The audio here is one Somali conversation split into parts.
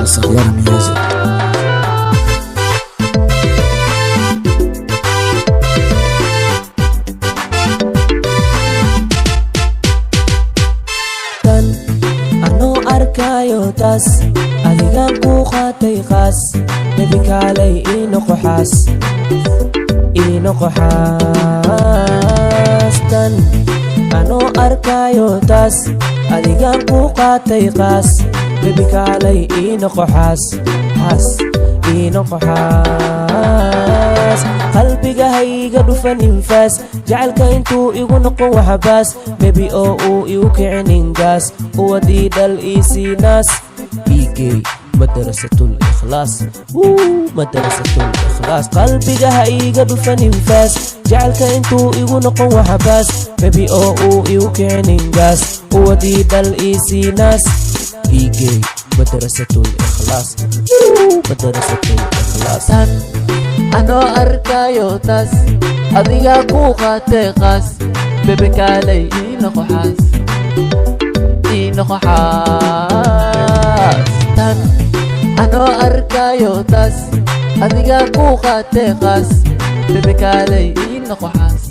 صغيرة ميوزك. anoo arkayo taas adigaan ku qaatay qaas nebi kaalay ii noqo xaas tan anoo arkayo taas adigaan ku qaatay qaas nebi kaalay ii noqo xaas ii noqo xaas qalbiga hayga dhufanin faas jacaylka intuu igu noqon waxbaas nebi oo uu igu kicinin gaas uwadii dhal iisii naas iigey madrasatul ikhlaas qalbiga hayga dhufanin faas jacaylka intuu igu noqon waxbaas nebi oo uu igu kicinin gaas uwadii dhal iisii naas iigey madrasatul ikhlaas anoo arkayo taas adigaa ku qaatay qaas bebe kaalay ii noqo xaas tan anoo arkayo taas adigaa ku qaatay qaas bebe kaalay ii noqo xaas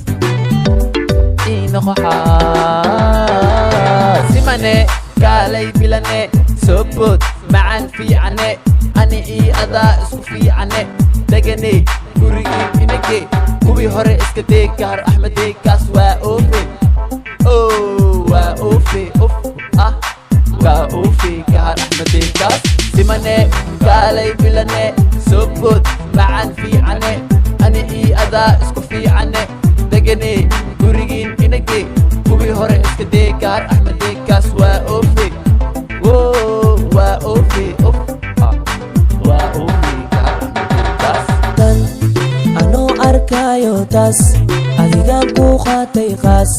simane kaalay bilane soobod macaan fiicane ani ii adaa isku fiicane degane gurigii inage kuwii hore iska dee gaar axmedey kaas waa oofe gaar axmedey kaas simane kaalay bilane soobod macaan fiicane ani ii adaa isku fiicane degane gurigiin inage kuwii hore iska dee gaar axmedey kaas waa oofe anoo arkayo taas adigaan ku qaatay qaas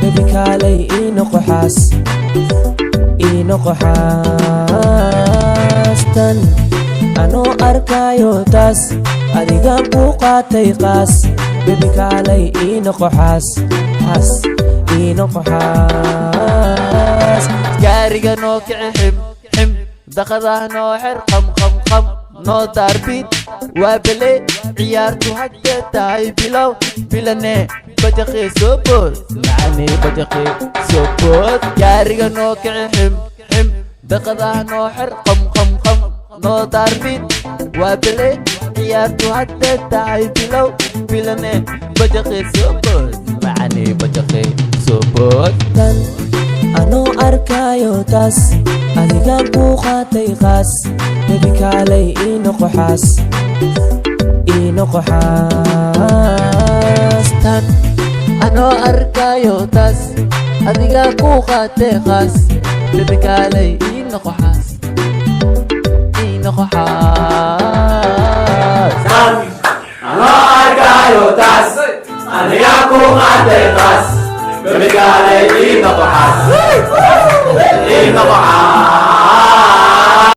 nebi kaalay ii noqo xaas tan anoo arkayo taas adigaan ku qaatay qaas nebi kaalay ii noqo xaas gaariga noo kici xim daqadah noo xer qam noo daarbid waa bele ciyaartu hadda tahay bilow bilane bajaqee soobood macane bajaqee soobood gaariga noo kici xim daqadah noo xer qam noo daarbid waa bele ciyaartu hadda tahay bilow bilane bajaqee soobood macane bajaqee soobood tan anoo arkayo taas adigaan ku qaatay qaas nebi kaalay ii noqo xaas tan anoo arkayo taas adigaan ku qaatay qaas nebi kaalay ii noqo xaas anoo arkayo taas adigaan ku qaatay qaas nebi kaalay ii noqo xaas